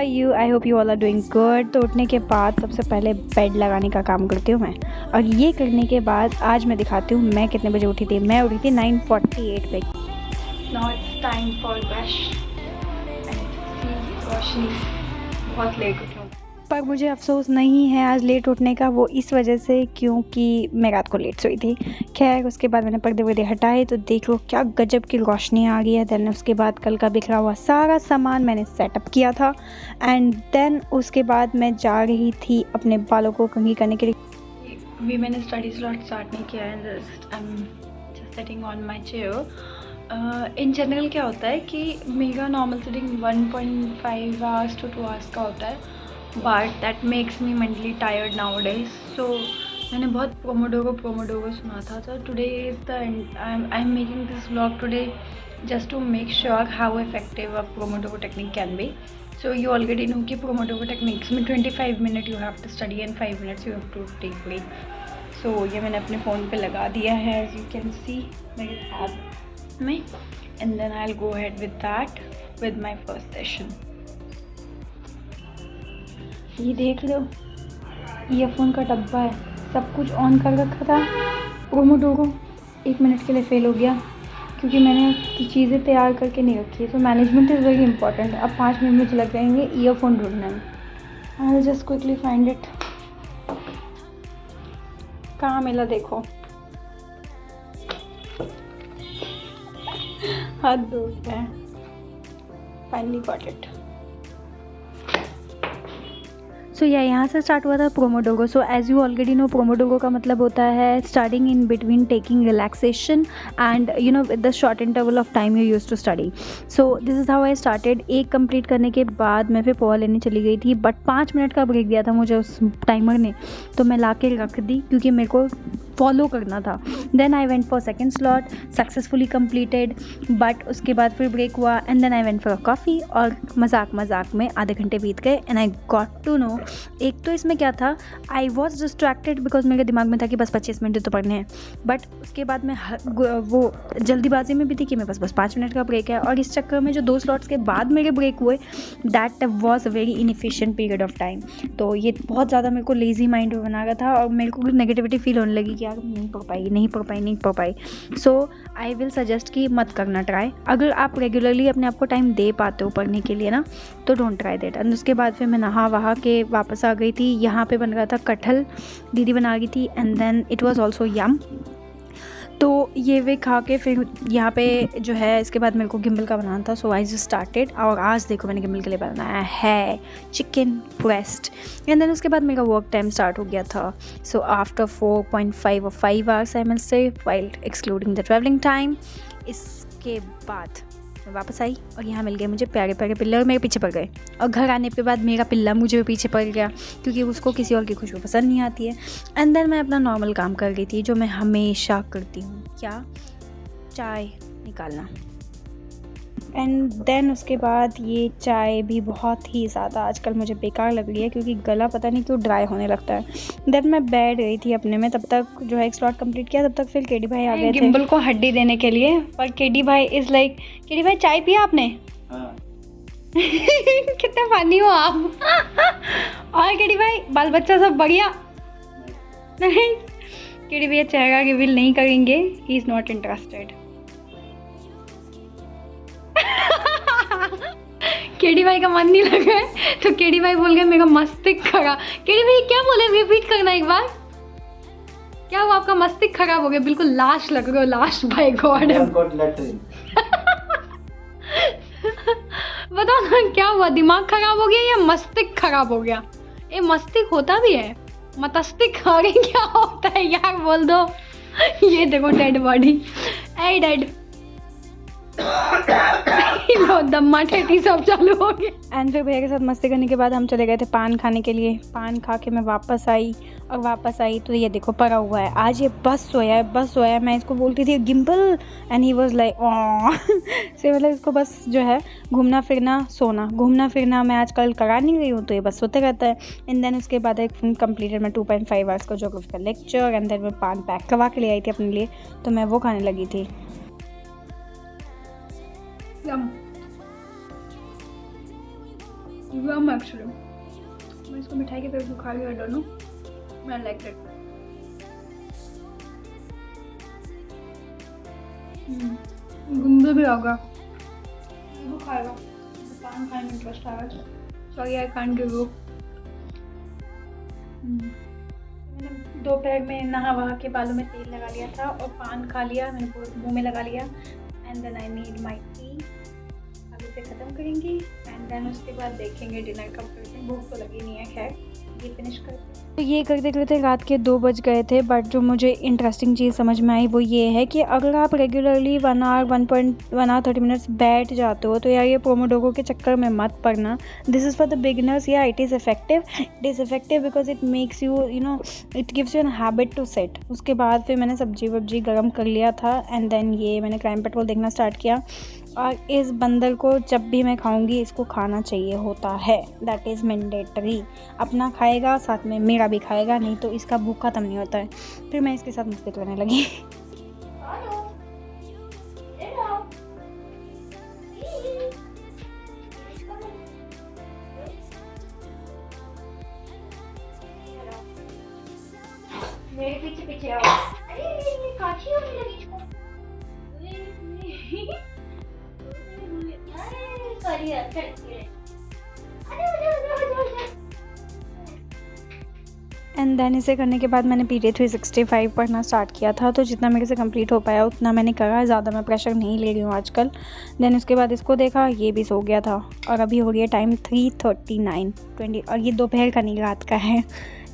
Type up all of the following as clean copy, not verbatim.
Are you? I hope you all are doing good. तो उठने के बाद सबसे पहले बेड लगाने का काम करती हूँ मैं, और ये करने के बाद आज मैं दिखाती हूँ मैं कितने बजे उठी थी। मैं उठी थी 9:48 पे। Now it's time for brush and रोशनी। बहुत लेट उठी हूँ, पर मुझे अफसोस नहीं है आज लेट उठने का। वो इस वजह से क्योंकि मैं रात को लेट सोई थी। खैर उसके बाद मैंने पर्दे वर्दे हटाए तो देख लो क्या गजब की रोशनी आ गई है। देन उसके बाद कल का बिखरा हुआ सारा सामान मैंने सेटअप किया था, एंड देन उसके बाद मैं जा रही थी अपने बालों को कंघी करने के लिए। अभी मैंने स्टडी स्लॉट स्टार्ट नहीं किया है, I am just sitting on my chair. In general क्या होता है कि मेरा normal sitting 1.5 hours to 2 hours का होता है, but that makes me mentally tired now days. So मैंने बहुत प्रोमोडोरो सुना था। तो today is the I am making this vlog today just to make sure how effective a pomodoro technique can be. So you already know कि pomodoro techniques में 25 minute you have to study and 5 minutes you have to take break. So ये मैंने अपने phone पे लगा दिया है, as you can see मेरे ऐप में, and then I will go ahead with that with my first session. ये देख लो ईयरफोन का डब्बा है, सब कुछ ऑन कर रखा था। प्रोमोडोरो 1 मिनट के लिए फ़ेल हो गया क्योंकि मैंने चीज़ें तैयार करके नहीं रखी है। So management is very important. अब 5 मिनट मुझे लग जाएंगे ईयरफोन ढूंढने में। I will just quickly find it. कहाँ मिला देखो, हाथ दूर है। Finally got it. सो यहाँ से स्टार्ट हुआ था pomodoro. So as you already know pomodoro का मतलब होता है starting in between taking relaxation and you know with the short interval of time you use to study. So this is how I started. एक complete करने के बाद मैं फिर पोहा लेने चली गई थी, बट 5 मिनट का ब्रेक दिया था मुझे उस टाइमर ने, तो मैं ला के रख दी क्योंकि मेरे को फॉलो करना था। Then I went for second slot, successfully completed, but उसके बाद फिर ब्रेक हुआ and then I went for a coffee, और मजाक में आधे घंटे बीत गए and I got to know. एक तो इसमें क्या था, आई वॉज डिस्ट्रैक्टेड बिकॉज मेरे दिमाग में था कि बस 25 मिनट तो पढ़ने हैं, बट उसके बाद मैं वो जल्दीबाजी में भी थी कि मैं बस 5 मिनट का ब्रेक है, और इस चक्कर में जो 2 स्लॉट्स के बाद मेरे ब्रेक हुए that was a very inefficient period of time. तो ये बहुत ज़्यादा मेरे को लेज़ी माइंड में बना रहा था, और मेरे को नेगेटिविटी फील होने लगी कि यार नहीं पढ़ पाई। सो आई विल सजेस्ट कि मत करना ट्राई। अगर आप रेगुलरली अपने आप को टाइम दे पाते हो पढ़ने के लिए ना, तो डोंट ट्राई दैट। एंड उसके बाद फिर मैं नहा वहा के वापस आ गई थी। यहाँ पे बन रहा था कटहल, दीदी बना रही थी, and then it was also yum. तो ये वे खा के फिर यहाँ पे जो है इसके बाद मेरे को गिम्बल का बनाना था। सो आई जस्ट स्टार्टेड, और आज देखो मैंने गिम्बल के लिए बनाया है चिकन ब्रेस्ट। एंड देन उसके बाद मेरा वर्क टाइम स्टार्ट हो गया था। So after 4.5 or 5 hours I will say, while excluding the travelling time. इसके बाद मैं वापस आई और यहाँ मिल गए मुझे प्यारे प्यारे पिल्ले, और मेरे पीछे पड़ गए। और घर आने के बाद मेरा पिल्ला मुझे पीछे पड़ गया क्योंकि उसको किसी और की खुशबू पसंद नहीं आती है। एंड देन मैं अपना नॉर्मल काम कर रही थी जो मैं हमेशा करती हूँ, क्या, चाय निकालना। एंड देन उसके बाद ये चाय भी बहुत ही ज़्यादा आजकल मुझे बेकार लग रही है क्योंकि गला पता नहीं क्यों ड्राई होने लगता है। देन मैं बैठ गई थी अपने में, तब तक जो है एक स्लॉट कंप्लीट किया, तब तक फिर केडी भाई आ गए थे गिम्बल को हड्डी देने के लिए। और केडी भाई इज़ लाइक, केडी भाई चाय पिया आपने? हाँ। कितने फनी हो आप। और केडी भाई बाल बच्चा सब बढ़िया? नहीं, केडी भैया चाय रिवील नहीं करेंगे, he is not interested. KD भाई का मन नहीं लगा है तो केडी भाई बोल गए मेरा मस्तिष्क खराब। केडी भाई क्या बोले, रिपीट करना एक बार। क्या हुआ आपका मस्तिष्क खराब हो गया? बिल्कुल लाश लग रहे हो, लाश बाय गॉड। बताओ ना क्या हुआ, दिमाग खराब हो गया या मस्तिष्क खराब हो गया? ये मस्तिष्क होता भी है, मस्तिष्क आगे क्या होता है यार बोल दो। ये देखो डेड बॉडी, ए डेड। दम्मा ठेठी सब चालू हो गए। एंड फिर भैया के साथ मस्ती करने के बाद हम चले गए थे पान खाने के लिए। पान खा के मैं वापस आई, और वापस आई तो ये देखो पड़ा हुआ है। आज ये बस सोया है। मैं इसको बोलती थी gimbal, and he was like से, मतलब इसको बस जो है घूमना फिरना मैं आजकल करा नहीं रही हूँ, तो ये बस सोते रहता है। एंड देन उसके बाद एक कंप्लीटेड मैं 2.5 आवर्स का ज्योग्राफी का लेक्चर, एंड देन मैं पान पैक करवा के ले आई थी अपने लिए, तो मैं वो खाने लगी थी। यम एक्चुअली। मैं इसको मिठाई के पेड़ को खा रही हूँ, आई डोंट नो, मैं लाइक इट। गुंदे भी होगा, वो खाएगा, पान खाने में इंटरेस्ट आ रहा है। Sorry I can't give you. मैंने दोपहर में नहा वहा के बालों में तेल लगा लिया था और पान खा लिया, मैंने पूरे मुंह में लगा लिया। And then I made my tea. अब इसे ख़त्म करेंगी एंड देन उसके बाद देखेंगे डिनर कब करते हैं। भूख तो लगी नहीं है, खैर ये फिनिश करते हैं। तो ये करते करते रात के 2 बज गए थे। बट जो मुझे इंटरेस्टिंग चीज़ समझ में आई वो ये है कि अगर आप रेगुलरली 1 आवर 1 आवर 30 मिनट्स बैठ जाते हो तो यार ये पोमोडोरो के चक्कर में मत पड़ना। This is for the beginners. या it is effective because it makes you it gives you an habit to set. उसके बाद फिर मैंने सब्जी वब्जी गर्म कर लिया था एंड देन ये मैंने क्राइम पेट्रोल देखना स्टार्ट किया। और इस बंदर को जब भी मैं खाऊंगी इसको खाना चाहिए होता है, दैट इज़ मैंडेटरी। अपना खाएगा साथ में मेरा भी खाएगा, नहीं तो इसका भूख खत्म नहीं होता है। फिर मैं इसके साथ मस्ती करने लगी। मेरे पीछे पीछे आओ। अरे काची होने लगी इसको। एंड देन इसे करने के बाद मैंने पीरियड 365 पढ़ना स्टार्ट किया था। तो जितना मेरे से कंप्लीट हो पाया उतना मैंने करा, ज़्यादा मैं प्रेशर नहीं ले रही हूँ आजकल। देन उसके बाद इसको देखा, ये भी सो गया था। और अभी हो गया टाइम 3:39 और ये दोपहर का नहीं रात का है।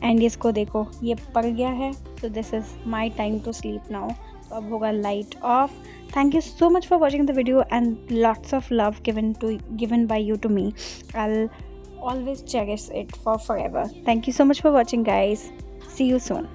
एंड इसको देखो ये पड़ गया है। तो this is my time to sleep now. तो अब होगा light off. Thank you so much for watching the video and lots of love given by you to me. I'll always cherish it for forever. Thank you so much for watching, guys. See you soon.